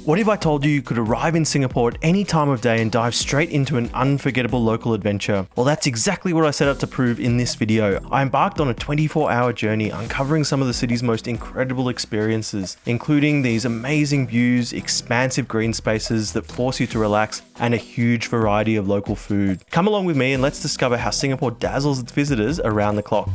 What if I told you you could arrive in Singapore at any time of day and dive straight into an unforgettable local adventure? Well, that's exactly what I set out to prove in this video. I embarked on a 24-hour journey uncovering some of the city's most incredible experiences, including these amazing views, expansive green spaces that force you to relax, and a huge variety of local food. Come along with me and let's discover how Singapore dazzles its visitors around the clock.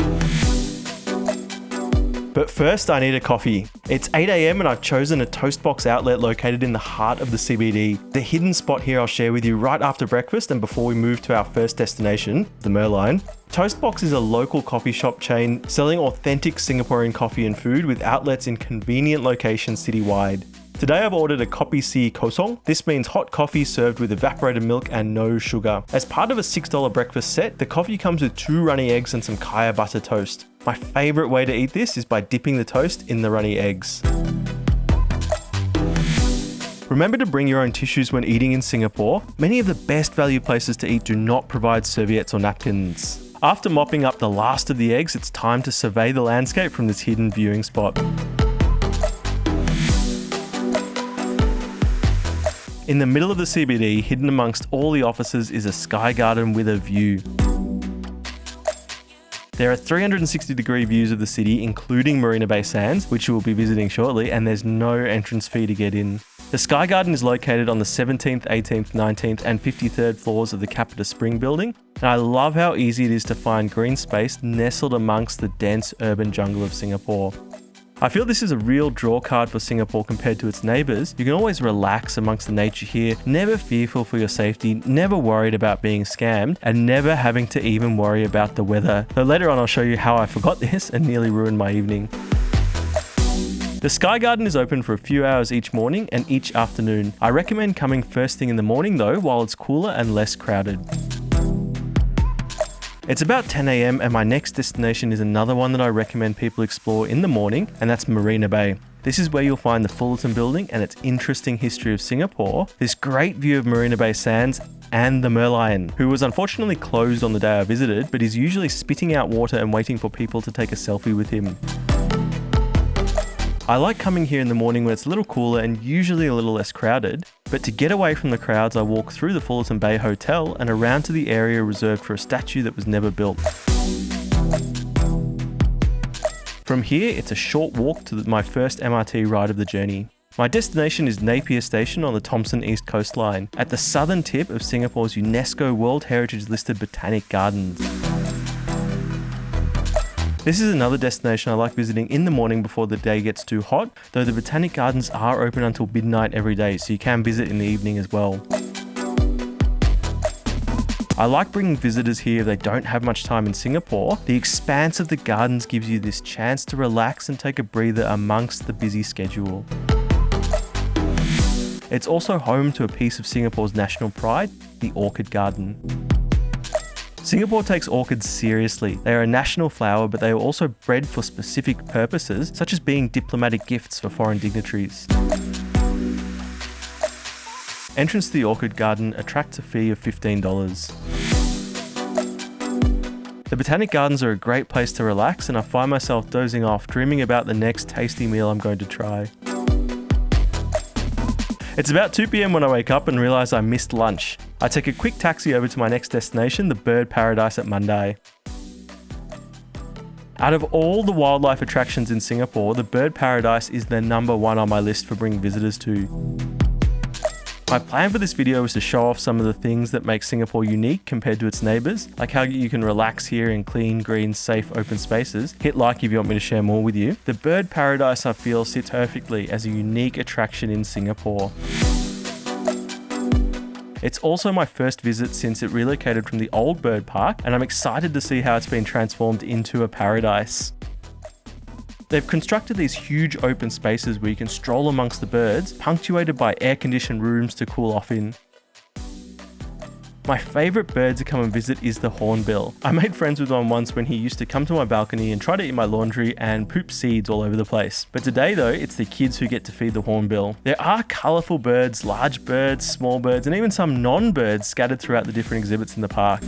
But first, I need a coffee. It's 8 AM and I've chosen a Toastbox outlet located in the heart of the CBD. The hidden spot here I'll share with you right after breakfast and before we move to our first destination, the Merlion. Toastbox is a local coffee shop chain selling authentic Singaporean coffee and food with outlets in convenient locations citywide. Today I've ordered a Kopi C Kosong. This means hot coffee served with evaporated milk and no sugar. As part of a $6 breakfast set, the coffee comes with 2 runny eggs and some kaya butter toast. My favourite way to eat this is by dipping the toast in the runny eggs. Remember to bring your own tissues when eating in Singapore. Many of the best value places to eat do not provide serviettes or napkins. After mopping up the last of the eggs, it's time to survey the landscape from this hidden viewing spot. In the middle of the CBD, hidden amongst all the offices, is a sky garden with a view. There are 360-degree views of the city, including Marina Bay Sands, which you will be visiting shortly, and there's no entrance fee to get in. The Sky Garden is located on the 17th, 18th, 19th and 53rd floors of the Capita Spring building, and I love how easy it is to find green space nestled amongst the dense urban jungle of Singapore. I feel this is a real draw card for Singapore compared to its neighbours. You can always relax amongst the nature here, never fearful for your safety, never worried about being scammed, and never having to even worry about the weather. Though later on I'll show you how I forgot this and nearly ruined my evening. The Sky Garden is open for a few hours each morning and each afternoon. I recommend coming first thing in the morning though, while it's cooler and less crowded. It's about 10 AM and my next destination is another one that I recommend people explore in the morning, and that's Marina Bay. This is where you'll find the Fullerton building and its interesting history of Singapore, this great view of Marina Bay Sands, and the Merlion, who was unfortunately closed on the day I visited, but is usually spitting out water and waiting for people to take a selfie with him. I like coming here in the morning when it's a little cooler and usually a little less crowded, but to get away from the crowds I walk through the Fullerton Bay Hotel and around to the area reserved for a statue that was never built. From here it's a short walk to my first MRT ride of the journey. My destination is Napier Station on the Thomson East coastline, at the southern tip of Singapore's UNESCO World Heritage listed Botanic Gardens. This is another destination I like visiting in the morning before the day gets too hot, though the Botanic Gardens are open until midnight every day, so you can visit in the evening as well. I like bringing visitors here if they don't have much time in Singapore. The expanse of the gardens gives you this chance to relax and take a breather amongst the busy schedule. It's also home to a piece of Singapore's national pride, the Orchid Garden. Singapore takes orchids seriously. They are a national flower, but they are also bred for specific purposes, such as being diplomatic gifts for foreign dignitaries. Entrance to the Orchid Garden attracts a fee of $15. The Botanic Gardens are a great place to relax, and I find myself dozing off, dreaming about the next tasty meal I'm going to try. It's about 2 PM when I wake up and realise I missed lunch. I take a quick taxi over to my next destination, the Bird Paradise at Mandai. Out of all the wildlife attractions in Singapore, the Bird Paradise is the #1 on my list for bringing visitors to. My plan for this video is to show off some of the things that make Singapore unique compared to its neighbours, like how you can relax here in clean, green, safe, open spaces. Hit like if you want me to share more with you. The Bird Paradise, I feel, sits perfectly as a unique attraction in Singapore. It's also my first visit since it relocated from the old bird park, and I'm excited to see how it's been transformed into a paradise. They've constructed these huge open spaces where you can stroll amongst the birds, punctuated by air-conditioned rooms to cool off in. My favourite bird to come and visit is the hornbill. I made friends with one once when he used to come to my balcony and try to eat my laundry and poop seeds all over the place. But today though, it's the kids who get to feed the hornbill. There are colourful birds, large birds, small birds, and even some non-birds scattered throughout the different exhibits in the park.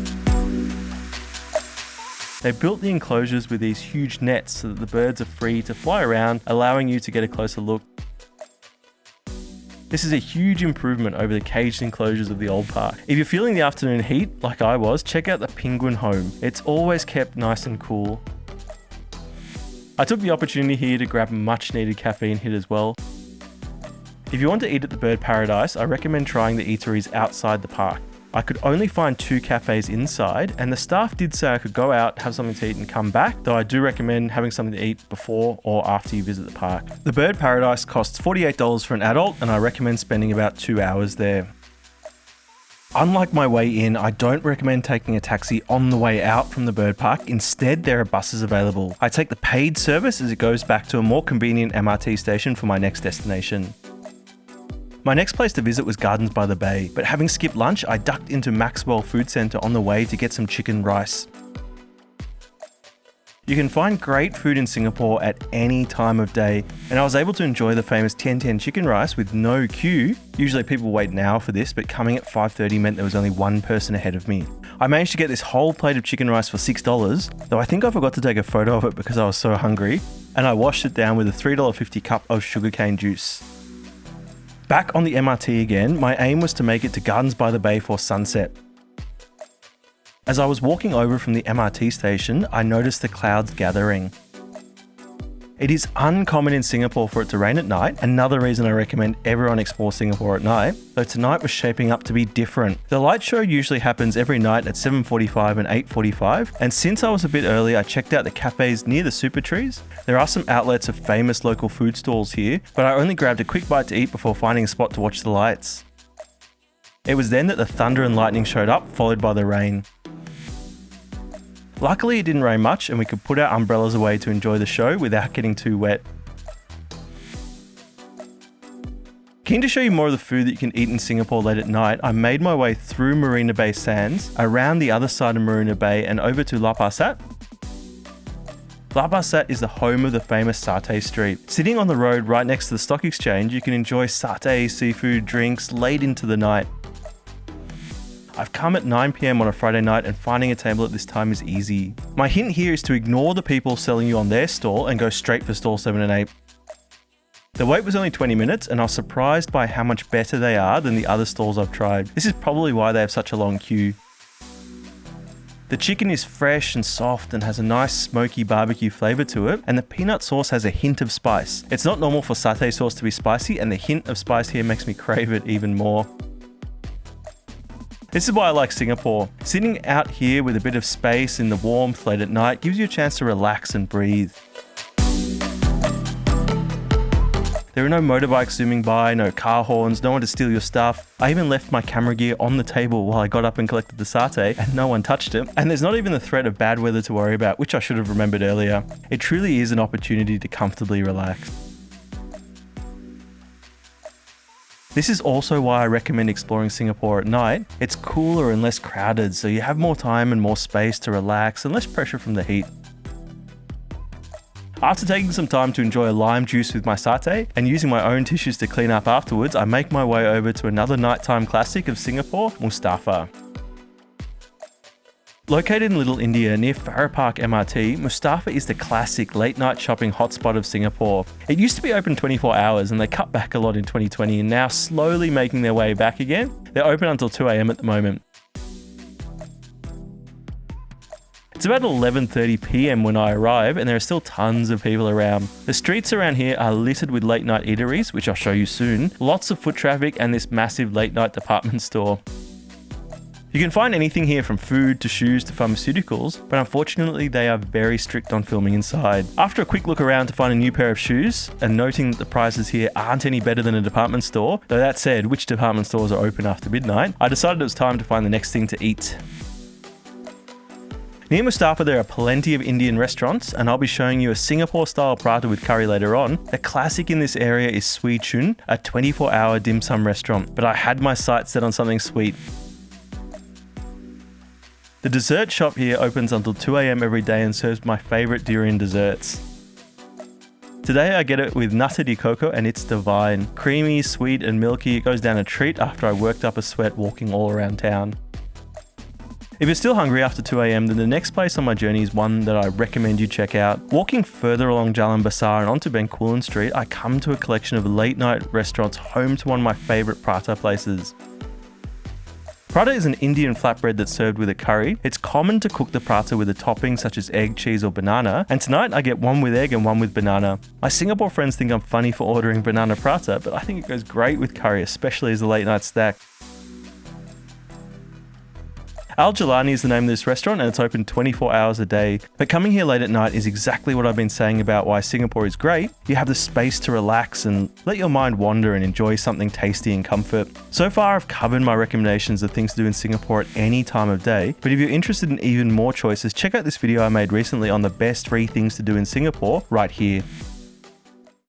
They built the enclosures with these huge nets so that the birds are free to fly around, allowing you to get a closer look. This is a huge improvement over the caged enclosures of the old park. If you're feeling the afternoon heat, like I was, check out the Penguin Home. It's always kept nice and cool. I took the opportunity here to grab a much needed caffeine hit as well. If you want to eat at the Bird Paradise, I recommend trying the eateries outside the park. I could only find 2 cafes inside, and the staff did say I could go out, have something to eat and come back, though I do recommend having something to eat before or after you visit the park. The Bird Paradise costs $48 for an adult, and I recommend spending about 2 hours there. Unlike my way in, I don't recommend taking a taxi on the way out from the bird park. Instead, there are buses available. I take the paid service as it goes back to a more convenient MRT station for my next destination. My next place to visit was Gardens by the Bay, but having skipped lunch, I ducked into Maxwell Food Centre on the way to get some chicken rice. You can find great food in Singapore at any time of day, and I was able to enjoy the famous Tian Tian chicken rice with no queue. Usually people wait an hour for this, but coming at 5:30 meant there was only one person ahead of me. I managed to get this whole plate of chicken rice for $6, though I think I forgot to take a photo of it because I was so hungry, and I washed it down with a $3.50 cup of sugarcane juice. Back on the MRT again, my aim was to make it to Gardens by the Bay for sunset. As I was walking over from the MRT station, I noticed the clouds gathering. It is uncommon in Singapore for it to rain at night, another reason I recommend everyone explore Singapore at night, though tonight was shaping up to be different. The light show usually happens every night at 7:45 and 8:45, and since I was a bit early, I checked out the cafes near the super trees. There are some outlets of famous local food stalls here, but I only grabbed a quick bite to eat before finding a spot to watch the lights. It was then that the thunder and lightning showed up, followed by the rain. Luckily, it didn't rain much and we could put our umbrellas away to enjoy the show without getting too wet. Keen to show you more of the food that you can eat in Singapore late at night, I made my way through Marina Bay Sands, around the other side of Marina Bay and over to Lau Pa Sat. Lau Pa Sat is the home of the famous satay street. Sitting on the road right next to the stock exchange, you can enjoy satay, seafood, drinks late into the night. I've come at 9 PM on a Friday night and finding a table at this time is easy. My hint here is to ignore the people selling you on their stall and go straight for stall 7 and 8. The wait was only 20 minutes and I was surprised by how much better they are than the other stalls I've tried. This is probably why they have such a long queue. The chicken is fresh and soft and has a nice smoky barbecue flavour to it, and the peanut sauce has a hint of spice. It's not normal for satay sauce to be spicy, and the hint of spice here makes me crave it even more. This is why I like Singapore. Sitting out here with a bit of space in the warmth late at night gives you a chance to relax and breathe. There are no motorbikes zooming by, no car horns, no one to steal your stuff. I even left my camera gear on the table while I got up and collected the satay, and no one touched it. And there's not even the threat of bad weather to worry about, which I should have remembered earlier. It truly is an opportunity to comfortably relax. This is also why I recommend exploring Singapore at night. It's cooler and less crowded, so you have more time and more space to relax and less pressure from the heat. After taking some time to enjoy a lime juice with my satay and using my own tissues to clean up afterwards, I make my way over to another nighttime classic of Singapore, Mustafa. Located in Little India near Farrer Park MRT, Mustafa is the classic late night shopping hotspot of Singapore. It used to be open 24 hours and they cut back a lot in 2020 and now slowly making their way back again. They're open until 2 AM at the moment. It's about 11:30 PM when I arrive and there are still tons of people around. The streets around here are littered with late night eateries, which I'll show you soon, lots of foot traffic and this massive late night department store. You can find anything here from food to shoes to pharmaceuticals, but unfortunately they are very strict on filming inside. After a quick look around to find a new pair of shoes, and noting that the prices here aren't any better than a department store, though that said, which department stores are open after midnight, I decided it was time to find the next thing to eat. Near Mustafa there are plenty of Indian restaurants, and I'll be showing you a Singapore-style prata with curry later on. The classic in this area is Swee Chun, a 24-hour dim sum restaurant, but I had my sights set on something sweet. The dessert shop here opens until 2 AM every day and serves my favourite durian desserts. Today I get it with nata de coco and it's divine. Creamy, sweet and milky, it goes down a treat after I worked up a sweat walking all around town. If you're still hungry after 2 AM, then the next place on my journey is one that I recommend you check out. Walking further along Jalan Besar and onto Bencoolen Street, I come to a collection of late night restaurants home to one of my favourite prata places. Prata is an Indian flatbread that's served with a curry. It's common to cook the prata with a topping such as egg, cheese or banana, and tonight I get one with egg and one with banana. My Singapore friends think I'm funny for ordering banana prata, but I think it goes great with curry, especially as a late night snack. Al Galani is the name of this restaurant and it's open 24 hours a day. But coming here late at night is exactly what I've been saying about why Singapore is great. You have the space to relax and let your mind wander and enjoy something tasty in comfort. So far I've covered my recommendations of things to do in Singapore at any time of day, but if you're interested in even more choices, check out this video I made recently on the best 3 things to do in Singapore right here.